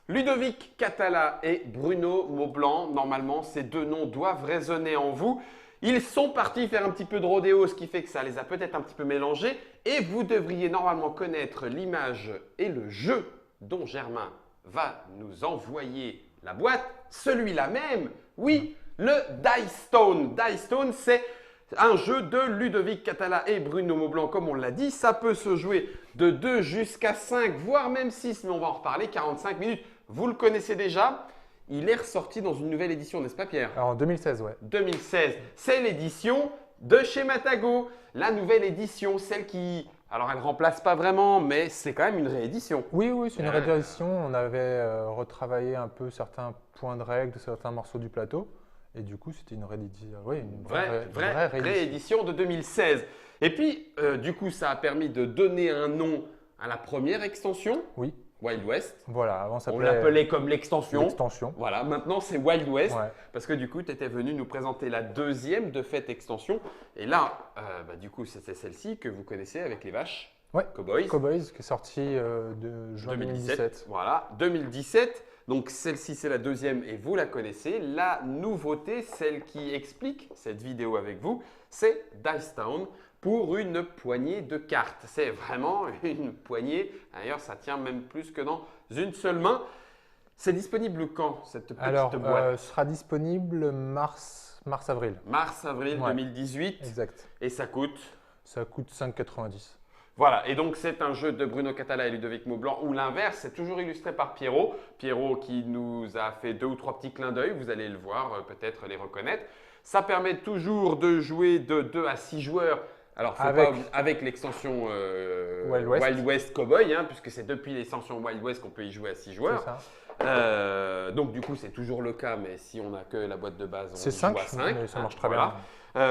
Ludovic Catala et Bruno Maublanc, normalement, ces deux noms doivent résonner en vous. Ils sont partis faire un petit peu de rodéo, ce qui fait que ça les a peut-être un petit peu mélangés. Et vous devriez normalement connaître l'image et le jeu dont Germain va nous envoyer la boîte. Celui-là même, oui, le Dice Stone. Dice Stone, c'est un jeu de Ludovic Catala et Bruno Maublanc, comme on l'a dit. Ça peut se jouer de 2 jusqu'à 5, voire même 6, mais on va en reparler, 45 minutes. Vous le connaissez déjà. Il est ressorti dans une nouvelle édition, n'est-ce pas Pierre? Alors en 2016, ouais. 2016, c'est l'édition de chez Matago. La nouvelle édition, celle qui… Alors, elle ne remplace pas vraiment, mais c'est quand même une réédition. Oui, oui, c'est une réédition. On avait retravaillé un peu certains points de règles de certains morceaux du plateau. Et du coup, c'était une réédition. Oui, une vraie réédition de 2016. Et puis, du coup, ça a permis de donner un nom à la première extension. Oui. Wild West. Voilà, avant ça on l'appelait comme l'extension. L'extension. Voilà, maintenant c'est Wild West. Ouais. Parce que du coup, tu étais venu nous présenter la deuxième de cette extension. Et là, du coup, c'était celle-ci que vous connaissez avec les vaches. Ouais. Cowboys. Cowboys, qui est sorti de juin 2017. Voilà, 2017. Donc celle-ci, c'est la deuxième et vous la connaissez. La nouveauté, celle qui explique cette vidéo avec vous, c'est Dice Town pour une poignée de cartes. C'est vraiment une poignée. D'ailleurs, ça tient même plus que dans une seule main. C'est disponible quand, cette petite boîte? Sera disponible mars-avril. Mars-avril 2018. Exact. Et ça coûte? Ça coûte 5,90. Voilà, et donc c'est un jeu de Bruno Catala et Ludovic Maublanc, ou l'inverse, c'est toujours illustré par Pierrot. Pierrot qui nous a fait 2 ou 3 petits clins d'œil, vous allez le voir, peut-être les reconnaître. Ça permet toujours de jouer de 2 à 6 joueurs. Alors, avec l'extension Wild West Cowboy, puisque c'est depuis l'extension Wild West qu'on peut y jouer à 6 joueurs. Donc, du coup, c'est toujours le cas, mais si on n'a que la boîte de base, on joue à 5. Mais ça marche très bien.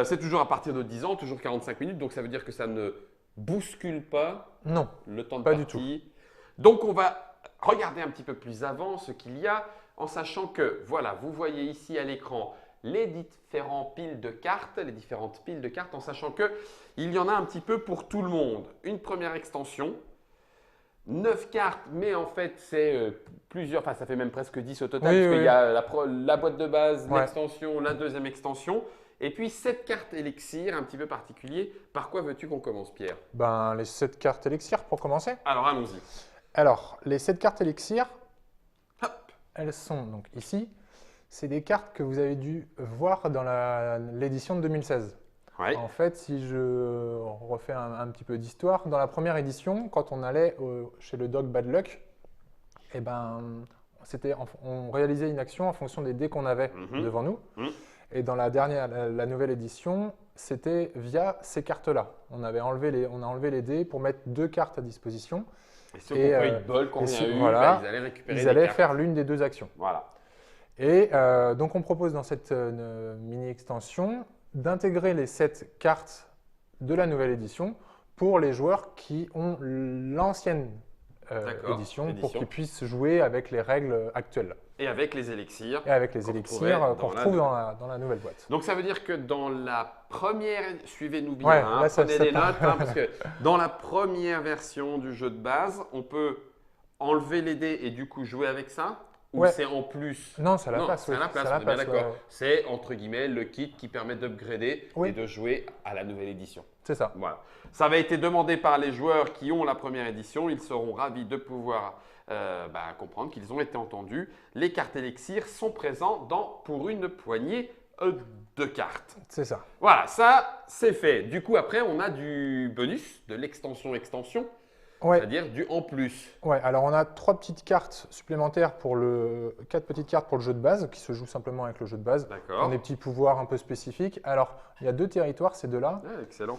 C'est toujours à partir de 10 ans, toujours 45 minutes, donc ça veut dire que ça ne bouscule pas le temps de pas partie. du tout. Donc, on va regarder un petit peu plus avant ce qu'il y a, en sachant que, voilà, vous voyez ici à l'écran les différentes piles de cartes, en sachant qu'il y en a un petit peu pour tout le monde. Une première extension, 9 cartes, mais en fait, c'est plusieurs, enfin, ça fait même presque 10 au total, puisqu'il y a la boîte de base, l'extension, la deuxième extension. Et puis 7 cartes élixir, un petit peu particulier. Par quoi veux-tu qu'on commence, Pierre? Les 7 cartes élixir pour commencer. Alors, allons-y. Alors, les 7 cartes élixir, elles sont donc ici. C'est des cartes que vous avez dû voir dans l'édition de 2016. Ouais. En fait, si je refais un petit peu d'histoire, dans la première édition, quand on allait chez le Dog Bad Luck, on réalisait une action en fonction des dés qu'on avait devant nous. Et dans la nouvelle édition, c'était via ces cartes-là. On a enlevé les dés pour mettre 2 cartes à disposition. Et ceux qui n'ont pas eu de bol, qu'on a eu, ils allaient récupérer ils allaient faire l'une des 2 actions. Voilà. Et donc, on propose dans cette mini-extension d'intégrer les 7 cartes de la nouvelle édition pour les joueurs qui ont l'ancienne édition, pour qu'ils puissent jouer avec les règles actuelles. Et avec les élixirs. Et avec les élixirs qu'on retrouve dans la nouvelle boîte. Donc, ça veut dire que dans la première… Suivez-nous bien, prenez des notes, parce que dans la première version du jeu de base, on peut enlever les dés et du coup jouer avec ça? Ou c'est en plus? Non, c'est à la place. C'est à la place, on est bien d'accord. C'est entre guillemets le kit qui permet d'upgrader et de jouer à la nouvelle édition. C'est ça. Voilà. Ça avait été demandé par les joueurs qui ont la première édition. Ils seront ravis de pouvoir comprendre qu'ils ont été entendus. Les cartes élixir sont présentes pour une poignée de cartes. C'est ça. Voilà, ça c'est fait. Du coup, après, on a du bonus, de l'extension. C'est-à-dire du en plus. Ouais, alors on a 3 petites cartes supplémentaires 4 petites cartes pour le jeu de base qui se jouent simplement avec le jeu de base. D'accord. On a des petits pouvoirs un peu spécifiques. Alors, il y a 2 territoires, ces 2-là. Ah, excellent.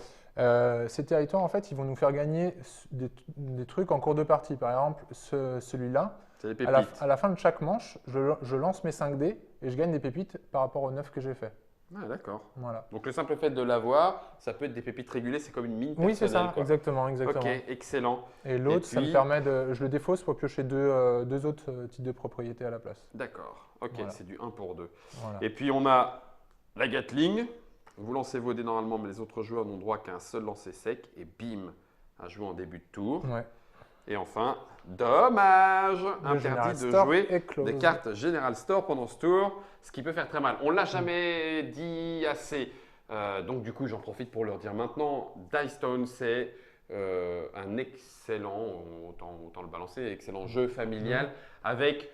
Ces territoires, en fait, ils vont nous faire gagner des trucs en cours de partie. Par exemple, celui-là, c'est des pépites. À la fin de chaque manche, je lance mes 5 dés et je gagne des pépites par rapport aux 9 que j'ai fait. Ah, d'accord. Voilà. Donc, le simple fait de l'avoir, ça peut être des pépites régulées, c'est comme une mine personnelle. Oui, c'est ça, exactement. Ok, excellent. Et l'autre, ça me permet je le défausse pour piocher deux autres types de propriétés à la place. D'accord, ok, voilà. C'est du 1 pour 2. Voilà. Et puis, on a la Gatling. Vous lancez vos dés normalement, mais les autres joueurs n'ont droit qu'à un seul lancer sec. Et bim, à jouer en début de tour. Ouais. Et enfin, dommage, Le General interdit de Store jouer est close. des cartes General Store pendant ce tour, ce qui peut faire très mal. On ne l'a jamais dit assez, donc du coup j'en profite pour leur dire maintenant, Dice Stone c'est un excellent, autant le balancer, excellent jeu familial avec…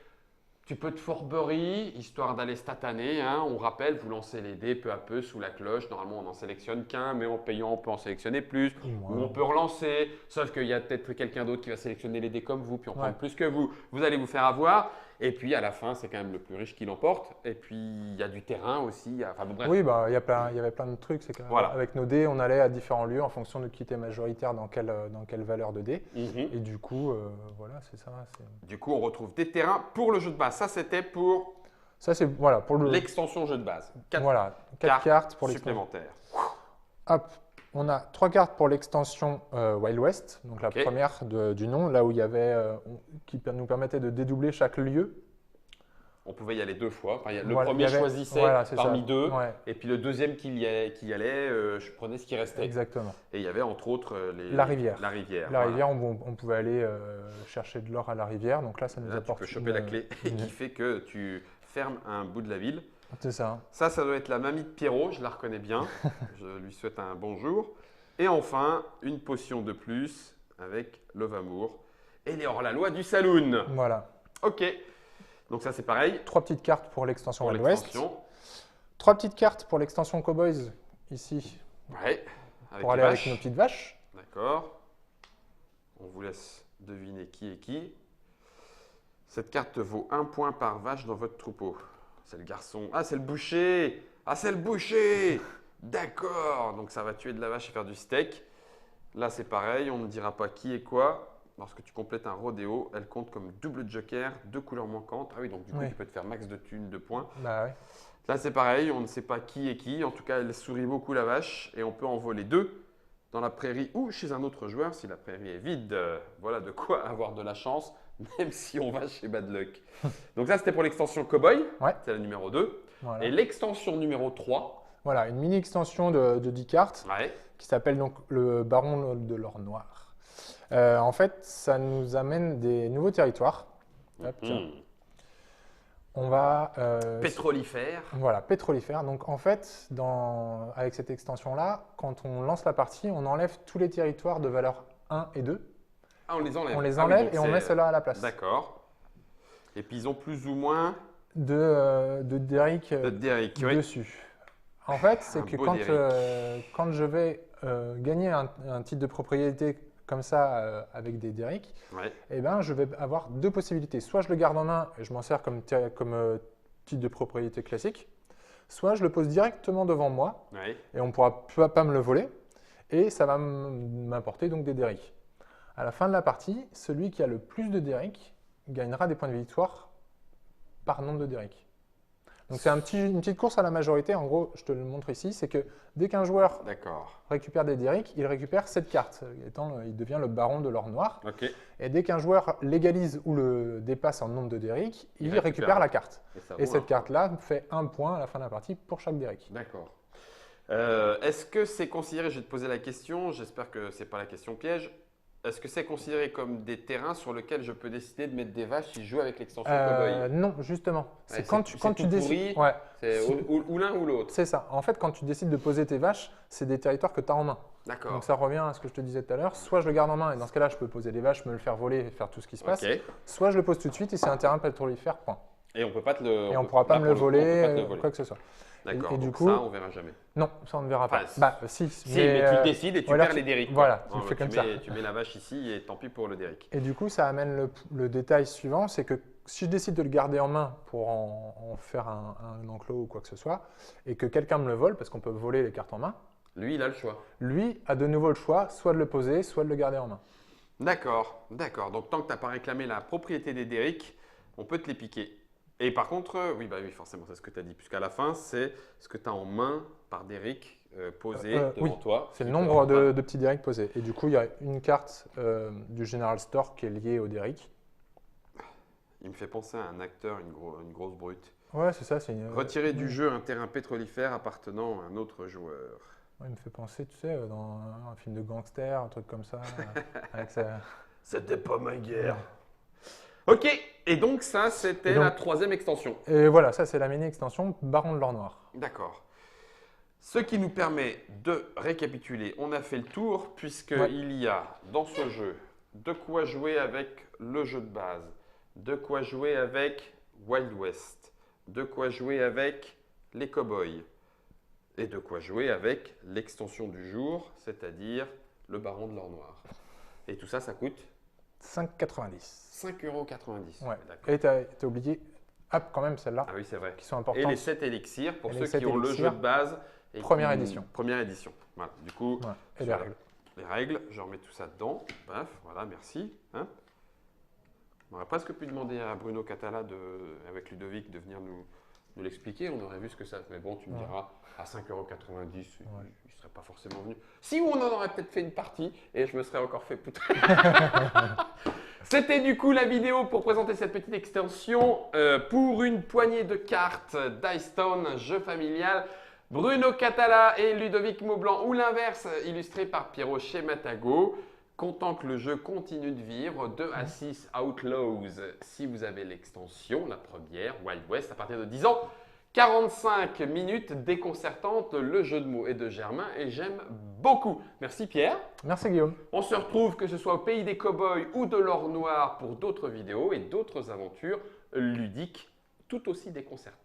Tu peux te forberie, histoire d'aller stataner. Hein. On rappelle, vous lancez les dés peu à peu sous la cloche. Normalement, on n'en sélectionne qu'un, mais en payant, on peut en sélectionner plus. Ou on peut relancer. Sauf qu'il y a peut-être quelqu'un d'autre qui va sélectionner les dés comme vous, puis en prendre plus que vous. Vous allez vous faire avoir. Et puis, à la fin, c'est quand même le plus riche qui l'emporte. Et puis, il y a du terrain aussi. Enfin, bon, bref. Oui, bah, il y avait plein de trucs. C'est qu'avec nos dés, on allait à différents lieux en fonction de qui était majoritaire dans quelle valeur de dés. Et du coup, voilà, c'est ça. Du coup, on retrouve des terrains pour le jeu de base. Ça, c'était pour… Ça, c'est voilà, pour l'extension jeu de base. 4 cartes pour supplémentaires. Hop, on a 3 cartes pour l'extension Wild West, donc la première du nom, là où il y avait, qui nous permettait de dédoubler chaque lieu. On pouvait y aller 2 fois. Enfin, le premier choisissait parmi 2, et puis le deuxième qui y allait, je prenais ce qui restait. Exactement. Et il y avait entre autres la rivière. La rivière, on pouvait aller chercher de l'or à la rivière, donc là ça nous apporte. Tu peux choper la clé qui fait que tu fermes un bout de la ville. C'est ça. Ça doit être la mamie de Pierrot, je la reconnais bien. Je lui souhaite un bonjour. Et enfin, une potion de plus avec Love Amour. Et les hors-la-loi du saloon. Voilà. Ok. Donc ça c'est pareil. 3 petites cartes pour l'extension Wild West. 3 petites cartes pour l'extension Cowboys ici. Ouais. Pour aller avec nos petites vaches. D'accord. On vous laisse deviner qui est qui. Cette carte vaut 1 point par vache dans votre troupeau. C'est le garçon. Ah, c'est le boucher. Ah, c'est le boucher. D'accord. Donc ça va tuer de la vache et faire du steak. Là c'est pareil, on ne dira pas qui est quoi. Lorsque tu complètes un rodéo, elle compte comme double joker, 2 couleurs manquantes. Ah oui, donc du coup, tu peux te faire max de thunes, de points. Bah, ouais. Là, c'est pareil, on ne sait pas qui est qui. En tout cas, elle sourit beaucoup la vache et on peut en voler 2 dans la prairie ou chez un autre joueur si la prairie est vide. Voilà de quoi avoir de la chance, même si on va chez Bad Luck. Donc ça, c'était pour l'extension Cowboy. C'est la numéro 2. Voilà. Et l'extension numéro 3. Voilà, une mini extension de 10 cartes qui s'appelle donc le Baron de l'Or Noir. En fait, ça nous amène des nouveaux territoires. Hop, on va… pétrolifère. Voilà, pétrolifère. Donc en fait, avec cette extension-là, quand on lance la partie, on enlève tous les territoires de valeur 1 et 2. Ah, on les enlève. On les enlève et on met ceux-là à la place. D'accord. Et puis ils ont plus ou moins… de Derrick dessus. En fait, c'est que quand je vais gagner un titre de propriété comme ça avec des Derrick, eh ben, je vais avoir 2 possibilités. Soit je le garde en main et je m'en sers comme titre de propriété classique, soit je le pose directement devant moi et on ne pourra pas me le voler et ça va m'apporter donc des Derrick. À la fin de la partie, celui qui a le plus de Derrick gagnera des points de victoire par nombre de Derrick. Donc c'est une petite course à la majorité. En gros, je te le montre ici, c'est que dès qu'un joueur récupère des Derrick, il récupère cette carte. Il devient le baron de l'or noir. Et dès qu'un joueur légalise ou le dépasse en nombre de Derrick, il récupère la carte. Et cette carte-là fait 1 point à la fin de la partie pour chaque Derrick. D'accord. Est-ce que c'est considéré, je vais te poser la question, j'espère que ce n'est pas la question piège, est-ce que c'est considéré comme des terrains sur lesquels je peux décider de mettre des vaches si je joue avec l'extension Cowboy? Non, justement. C'est quand tu décides. Ou l'un ou l'autre. C'est ça. En fait, quand tu décides de poser tes vaches, c'est des territoires que tu as en main. D'accord. Donc ça revient à ce que je te disais tout à l'heure. Soit je le garde en main et dans ce cas-là, je peux poser les vaches, me le faire voler et faire tout ce qui se passe. Soit je le pose tout de suite et c'est un terrain pétrolifère, point. Et on peut pas te le. Et on ne pourra pas me le voler, quoi que ce soit. D'accord, et du donc coup, ça, on verra jamais. Non, ça, on ne verra pas. Si, mais tu décides et tu perds les Derrick. Voilà, tu fais comme ça. Tu mets la vache ici et tant pis pour le Derrick. Et du coup, ça amène le détail suivant, c'est que si je décide de le garder en main pour en faire un enclos ou quoi que ce soit, et que quelqu'un me le vole, parce qu'on peut voler les cartes en main, lui, il a le choix. Lui a de nouveau le choix, soit de le poser, soit de le garder en main. D'accord. Donc tant que tu n'as pas réclamé la propriété des Derrick, on peut te les piquer. Et par contre, oui, forcément, c'est ce que tu as dit, puisqu'à la fin, c'est ce que tu as en main par Derrick posé devant toi. C'est le nombre de petits Derrick posés. Et du coup, il y a une carte du General Store qui est liée au Derrick. Il me fait penser à un acteur, une grosse brute. Ouais, c'est ça. Retirer du jeu un terrain pétrolifère appartenant à un autre joueur. Ouais, il me fait penser, tu sais, dans un film de gangster, un truc comme ça. Avec ça. C'était pas ma guerre. Ok, et donc ça, c'était Et donc- la troisième extension. Et voilà, ça c'est la mini-extension Baron de l'Or Noir. D'accord. Ce qui nous permet de récapituler, on a fait le tour puisqu'il Ouais. y a dans ce jeu de quoi jouer avec le jeu de base, de quoi jouer avec Wild West, de quoi jouer avec les cowboys et de quoi jouer avec l'extension du jour, c'est-à-dire le Baron de l'Or Noir. Et tout ça, ça coûte 5,90. 5,90 €. Ouais. D'accord. Et t'as oublié, quand même celle-là, Ah oui, c'est vrai. qui sont Et importantes. les 7 élixirs pour Et ceux les 7 qui ont le élixirs. jeu de base. Et Première édition. Première édition. Voilà. Du coup, Ouais. Et les sur règles. les règles, je remets tout ça dedans. Bref, voilà, merci. Hein. On aurait presque pu demander à Bruno Catala, avec Ludovic, de venir nous l'expliquer. On aurait vu ce que ça. Mais bon, tu me Ouais. diras, à 5,90 €, Ouais. il ne serait pas forcément venu. Si, on en aurait peut-être fait une partie et je me serais encore fait poutrer. C'était du coup la vidéo pour présenter cette petite extension pour une poignée de cartes Dice Town, jeu familial. Bruno Catala et Ludovic Maublanc, ou l'inverse, illustré par Piero Matago. Content que le jeu continue de vivre, 2 à 6 Outlaws si vous avez l'extension, la première, Wild West à partir de 10 ans. 45 minutes déconcertantes, le jeu de mots est de Germain et j'aime beaucoup. Merci Pierre. Merci Guillaume. On se retrouve que ce soit au pays des cow-boys ou de l'or noir pour d'autres vidéos et d'autres aventures ludiques tout aussi déconcertantes.